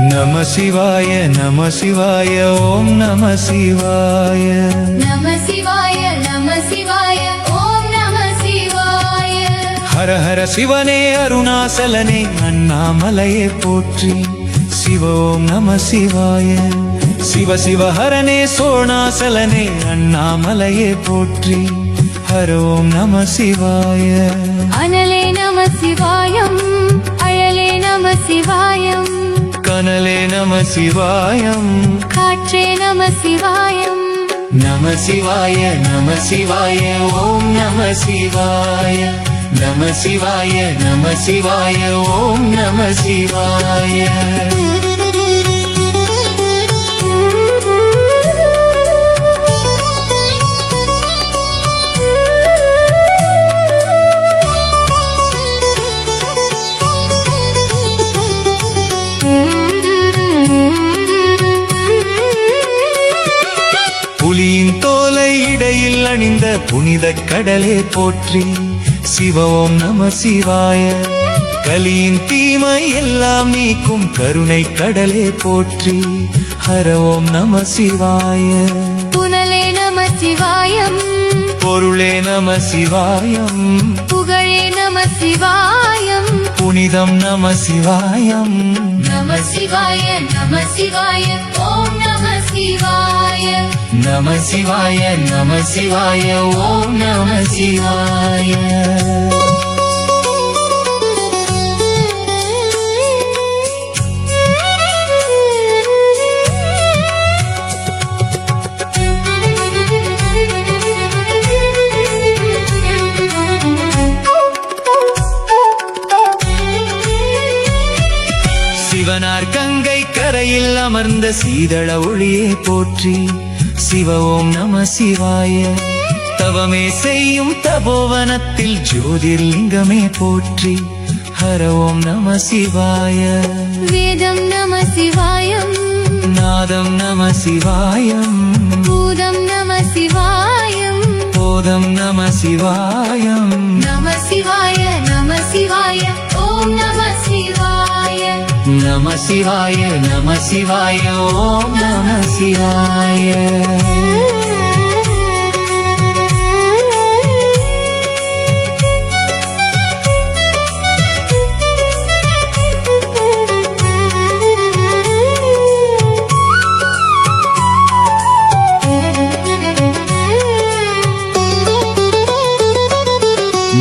நம சிவாய நம சிவாய ஓம் நம சிவாய நம சிவாய நம சிவாய ஓம் நம சிவாய. ஹர ஹர சிவனே அருணாசலனே அண்ணாமலையே போற்றி சிவ ஓம் நம சிவாய சிவ சிவ ஹரனே சோணாசலனே அண்ணாமலையே போற்றி ஹர ஓம் நம சிவாய. அனலே நம சிவாயம் அழலே நம சிவாயம் கனலே நம சிவாயம் காற்றே நம சிவாயம். நம சிவாய நம சிவாய ஓம் நம சிவாய நம சிவாய நம சிவாய ஓம் நம சிவாய. புலியின் தோலை இடையில் அணிந்த புனித கடலே போற்றி சிவ ஓம் நம சிவாய. கலியின் தீமை எல்லாம் நீக்கும் கருணை கடலே போற்றி ஹர ஓம் நம சிவாய. புனலே நம சிவாயம் பொருளே நம சிவாயம் புகழே நம சிவாயம். புனிதம் நம சிவாயம். நம சிவாய நம சிவாய ஓம் நம சிவாய. நம சிவாய நம சிவாய ஓம் நம சிவாய. சிவனார் கங்கை கரையில் அமர்ந்த சீதள ஒளியே போற்றி சிவ ஓம் நம சிவாய. தவமே செய்யும் தபோவனத்தில் ஜோதிர்லிங்கமே போற்றி ஹர ஓம் நம சிவாய. வேதம் நம சிவாயம் நாதம் நம சிவாயம் பூதம் நம சிவாயம். போதம் நம சிவாயம். நம சிவாய நம சிவாய ஓம் நம சிவாய. நம சிவாய நம சிவாய ஓம் நம சிவாய.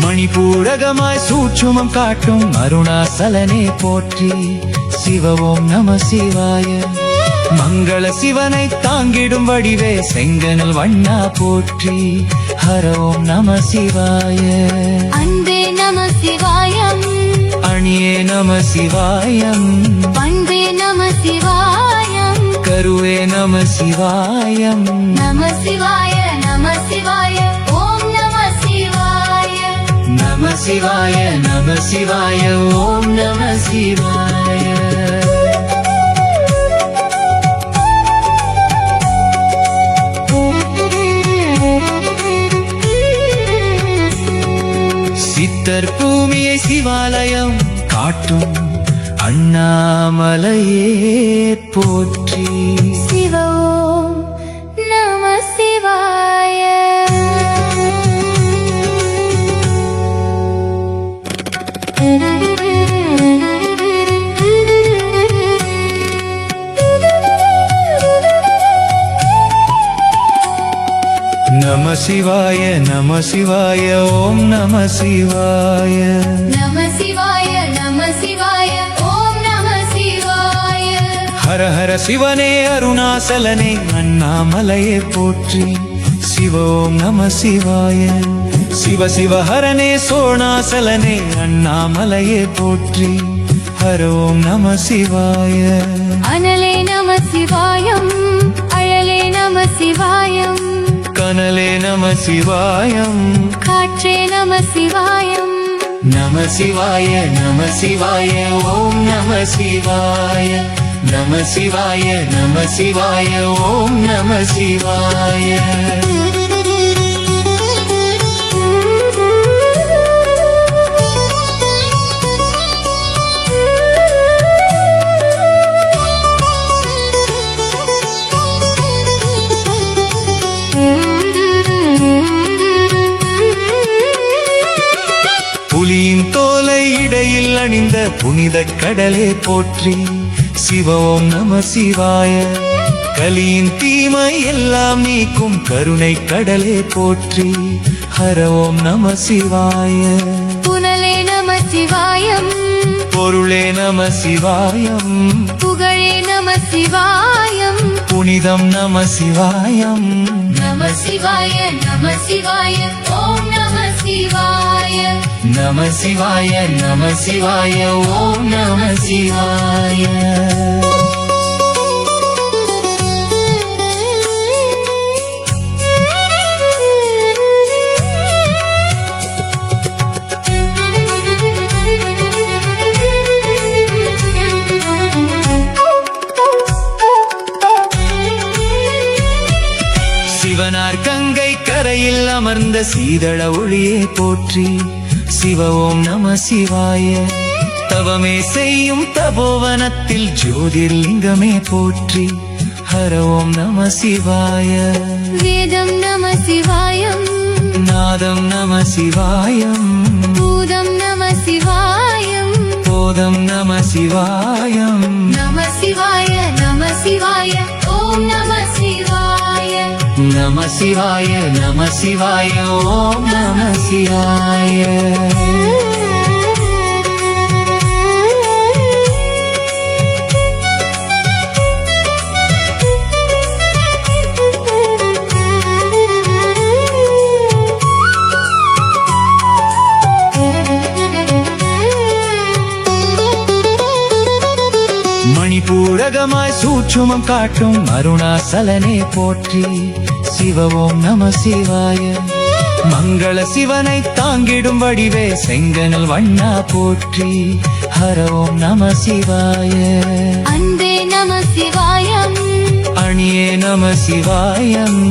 மணிபூரகமாய் சூட்சுமம் காட்டும் அருணாசலனே போற்றி சிவ ஓம் நம சிவாய. மங்கள சிவனை தாங்கிடும் வடிவே செங்கனல் வண்ணா போற்றி ஹர ஓம் நம சிவாய. அன்பே நம சிவாயம் அணியே நம சிவாயம் பண்பே நம சிவாயம். கருவே நம சிவாயம். நம சிவாய நம சிவாய ஓம் நம சிவாய. நம சிவாய நம சிவாய ஓம் நம சிவாய. சித்தர் பூமியை சிவாலயம் காட்டும் அண்ணாமலையே போற்றி சிவ ஓம் நம சிவாய. நம சிவாய நம சிவாய ஓம் நம சிவாய. நம சிவாய நம சிவாய ஓம் நம சிவாய. ஹர ஹர சிவனே அருணாசலனே அண்ணாமலையே போற்றி சிவ ஓம் நம சிவாய. சிவ சிவ ஹரனே சோணாசலனே அண்ணாமலையே போற்றி ஹர ஓம் நம சிவாய. அனலே நம சிவாயம் அழலே நம சிவாயம் கனலே நம சிவாயம் காற்றே நம சிவாயம். நம சிவாய நம சிவாய ஓம் நம சிவாய. நம சிவாய நம சிவாய ஓம் நம சிவாய. புனிதக் கடலே போற்றி சிவ ஓம் நம சிவாய கலியின் தீமை எல்லாம் நீக்கும் கருணை கடலே போற்றி ஹர ஓம் நம சிவாய புனலே நம சிவாயம் பொருளே நம சிவாயம் புகழே நம சிவாயம் புனிதம் நம சிவாயம் நம சிவாய நம சிவாய ஓம் நம சிவாய நம சிவாய நம சிவாய ஓம் நம சிவாய சிவனார் கங்கை கரையில் அமர்ந்த சீதள ஒளியே போற்றி சிவ ஓம் நம சிவாய தவமே செய்யும் தபோவனத்தில் ஜோதிர்லிங்கமே போற்றி ஹர ஓம் நம சிவாய வேதம் நம சிவாயம் நாதம் நம சிவாயம் பூதம் நம சிவாயம் போதம் நம சிவாயம் நம சிவாய நம சிவாய ஓம் நம சிவாய நம சிவாய நம சிவாய ஓம் நம சிவாய மணிபூரகமாய் சூட்சுமம் காட்டும் அருணாசலனே போற்றி சிவ ஓம் நம சிவாய மங்கள சிவனை தாங்கிடும் வடிவே செங்கனல் வண்ணா போற்றி ஹர ஓம் நம சிவாய அன்பே நம சிவாயம் அணியே நம சிவாயம்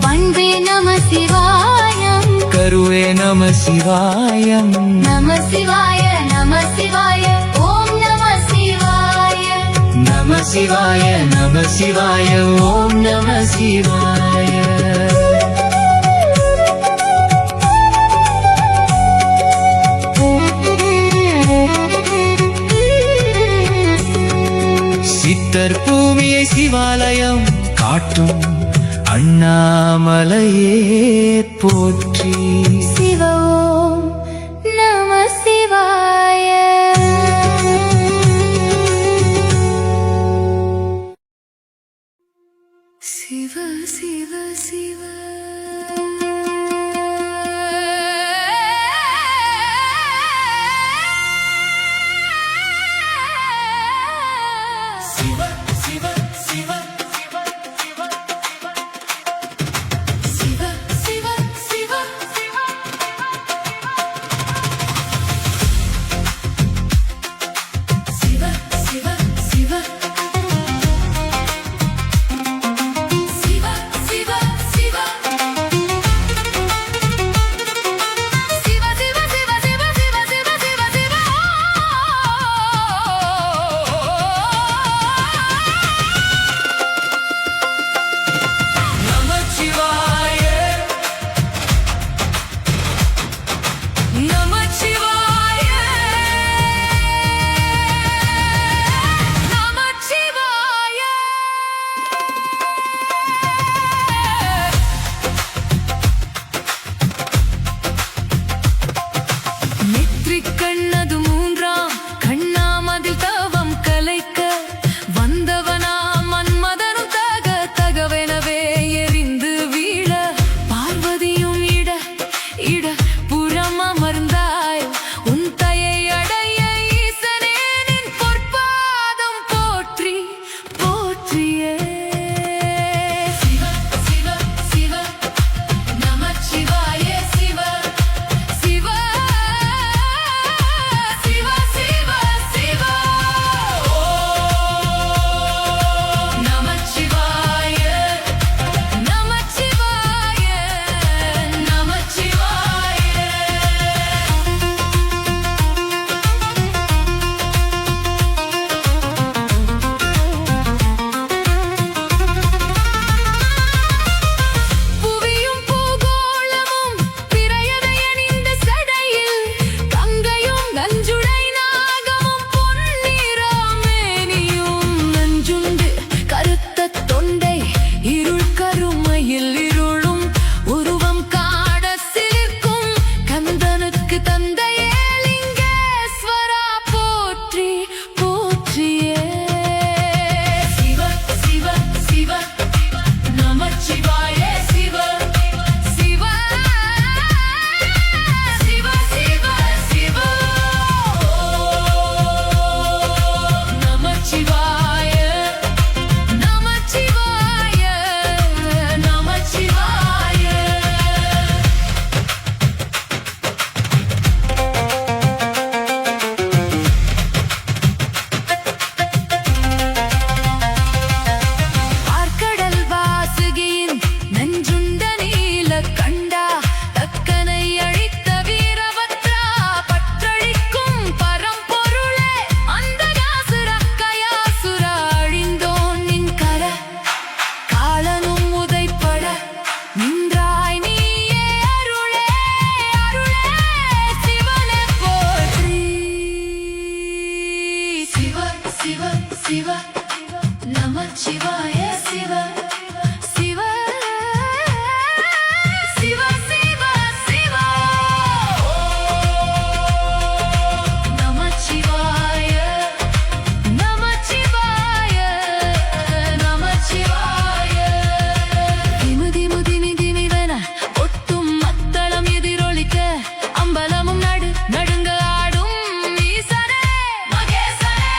பண்பே நம சிவாயம் கருவே நம சிவாயம் நம சிவாய நம சிவாய ஓம் நம சிவாய நம சிவாய நம சிவாய ஓம் நம சிவாய சித்தர் பூமியை சிவாலயம் காட்டும் அண்ணாமலையே போற்றி சிவ ஓம் நம சிவாய சிவ சிவ சிவ சிவ நமச்சிவாய சிவ சிவ சிவ சிவ சிவ நமச்சிவாய நமச்சிவாய நமச்சிவாய திமு திமு திமி திமிவென ஒட்டும் மத்தளம் எதிரொலிக்க அம்பலமும் நடுங்க ஆடும் ஈசனே மகேசனே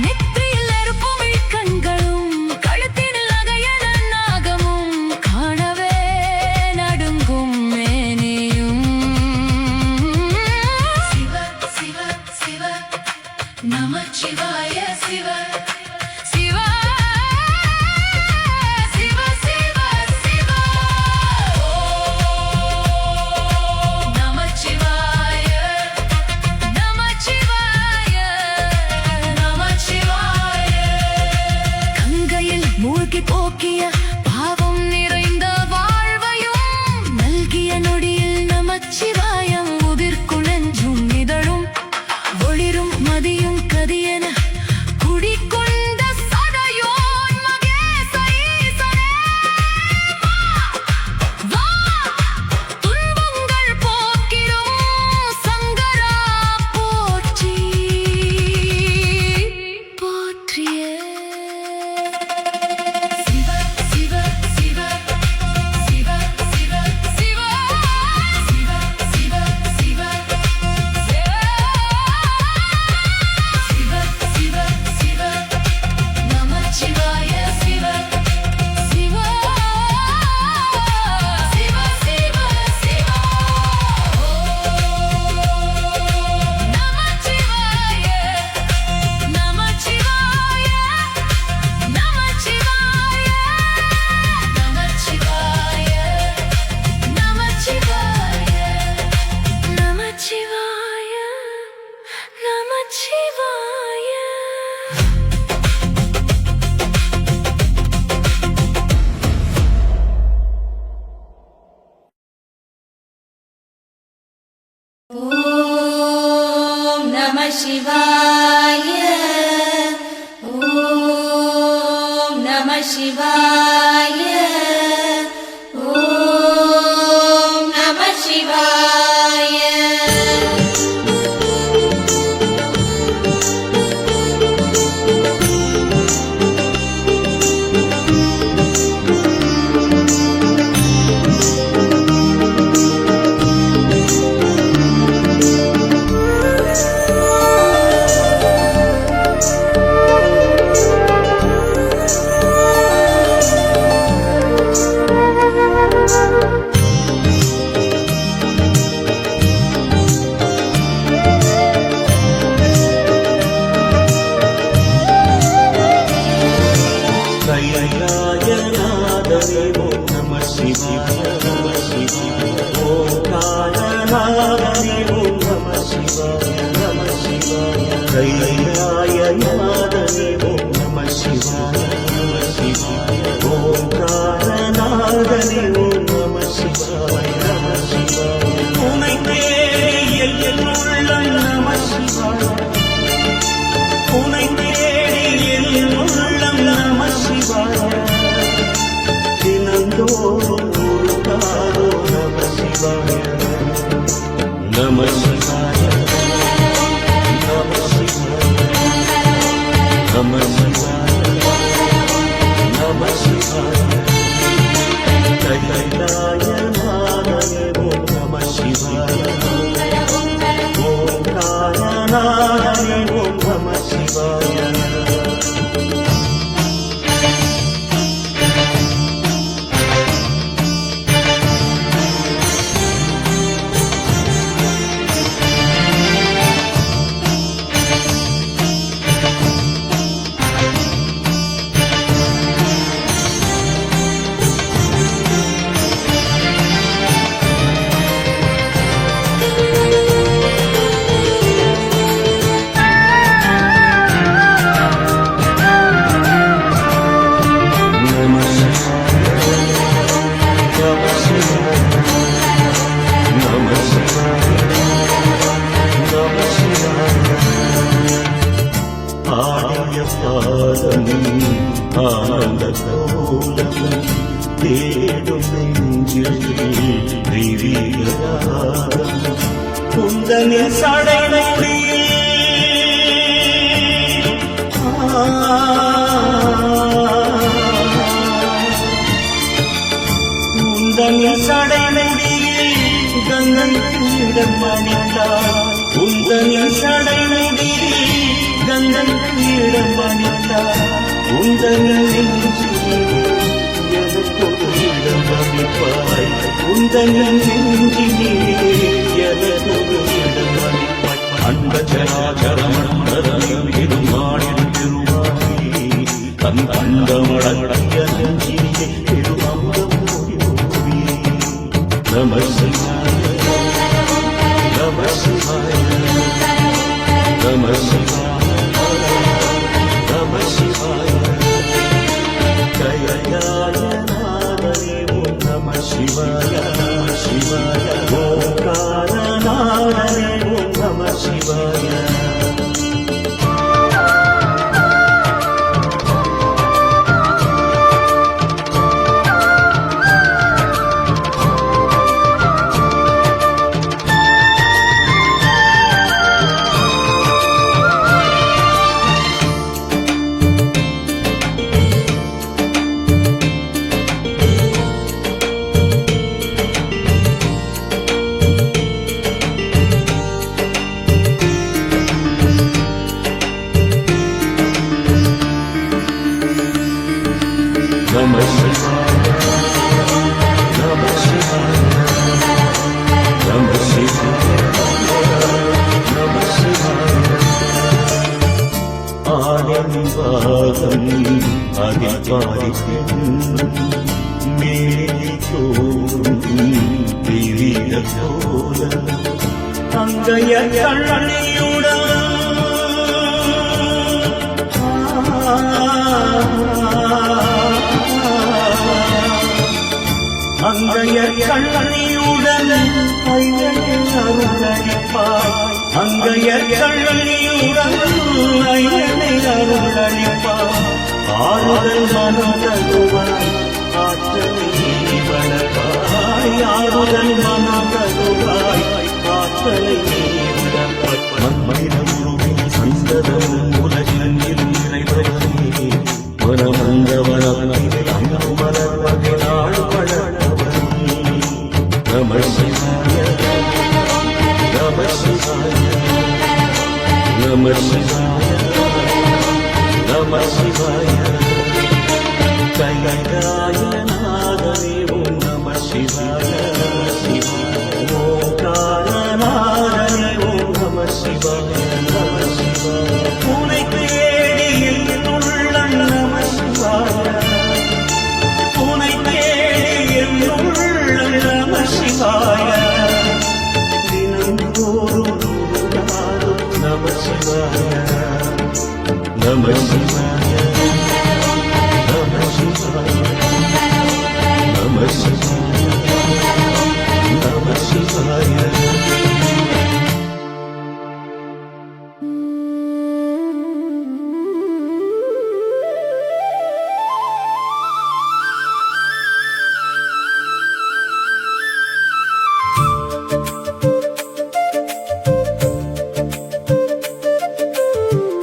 நெற்றியில் நெருப்பும் கண்களும் கழுத்தினில் நகையன நாகமும் காணவே நடுங்கும் மேனியும் சிவ சிவ சிவ நமச்சிவாய சிவ சிவ சிவ சிவ சிவ நமச்சிவாய நமச்சிவாய நமச்சிவாய கங்கையில் மூழ்கி போக்கிய பாவம் நிறைந்த வாழ்வையும் நல்கிய நொடியில் நமச்சிவாயம் உதிர்குழஞ்சும் இதழும் ஒளிரும் மதியும் கதியென குடிக்கொண்ட சடையோன் மகேச ஈசனே வா துன்பங்கள் போக்கிடும் சங்கரா போற்றி போற்றியே சிவ சிவ சிவ சிவ சிவ சிவ சிவ சிவ சிவ சிவ சிவ நமச்சிவாய சிவ சிவ சிவ சிவ சிவ நமச்சிவாய நமச்சிவாய நமச்சிவாய நமச்சிவாய நமச்சிவாய நமச்சிவாய நமச்சிவாய ஓம் நம சிவாய ஓம் நம சிவாய ஓம் நம சிவாய கைலாயநாதனே ஓம் நம சிவாய நம சிவாய ஓங்காரநாதனே ஓம் நம சிவாய நம சிவாய கைலாயநாதனே ஓம் நம சிவாய நம சிவாய ஓங்காரநாதனே ஓம் நம சிவாய நம சிவாய உனை தேடி என் உள்ளம் நம சிவாய உனை தேடி என் உள்ளம் நம சிவாய தினந்தோறும் உருகாரோ நம சிவாய நம சிவாய நம சிவாய நம சிவாய நம சிவாய கைலாயநாதனே ஓம் நம சிவாய ஓங்காரநாதனே ஓம் நம சிவாய கோலம் ஆனந்த கோலம் தேடும் நெஞ்சில் திவ்யராகம் குந்தனின் சடை உந்தனின் சடை கங்கையிடம் மணித்தார் உந்தனின் சடை கங்கையிடம் மணித்தார் உந்தனின் எனக்கொரு இடம் மணிப்பாய் உந்தனின் நெஞ்சிலே எனக்கொரு இடம் மணிப்பாய் அண்ட சராச்சரமண்டலம் எனும் நாடின் திருவாயி தன் அண்டமடங்கிய நெஞ்சிலே திருவமுதம் ஓடி நம சிவாய நம சிவாய நம சிவாய நம சிவாய ஜய நாதனே ஓம் நம சிவாய நம சிவாய ஓங்கார நாதனே ஓம் நம சிவாய Namah Shivaya, Namah Shivaya, Namah Shivaya, Namah Shivaya. ஆனந்தவாதம் அதிபாரிக்கும் மேலே தோறும் திரிய கோலம் அங்கைய கண்ணியுடன் அங்கைய கண்ணியுடன் ஐயனை அருளளிப்பாய் அங்கைய கண்ணியுடன் ஐயனை அருளளிப்பாய் ஆறுதல் மனம் தருவாய் ஆற்றலை வளர்ப்பாய் ஆறுதல் மனம் தருவாய் ஆற்றலை வளர்ப்பாய் மண்மனிதம் சந்ததம் உலகின் இறைவனே மனமந்தவனே அங்கு மலர்வகை நாள் Namah Shivaya, Namah Shivaya, Namah Shivaya, Namah Shivaya. Jaya Nadane Om Namah Shivaya, Shivaya. Omkara Nadane Om Namah Shivaya, Namah Shivaya. Unai தேடி என்னுள்ளம் Namah Shivaya. Unai தேடி என்னுள்ளம் Namah Shivaya. தினந்தோறும் Namah Shivaya, Namah Shivaya, Namah Shivaya, Namah Shivaya, Namah Shivaya.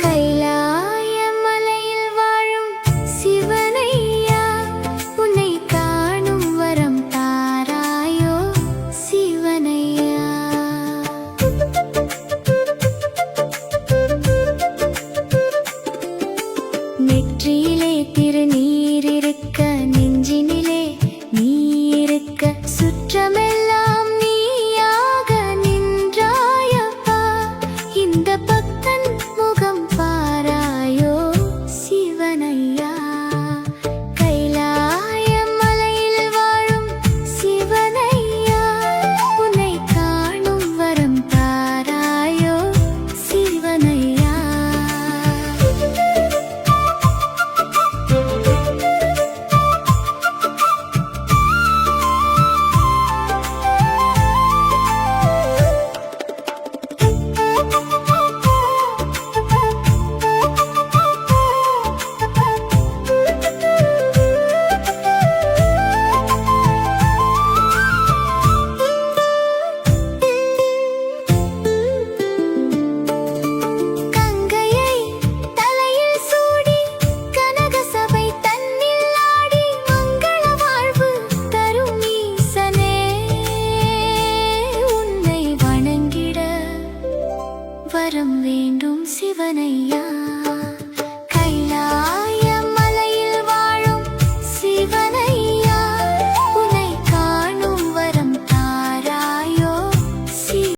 கைலாய மலையில் வாழும் சிவனையா உன்னை காணும் வரம் தாராயோ சிவனையா நெற்றியிலே திருநீ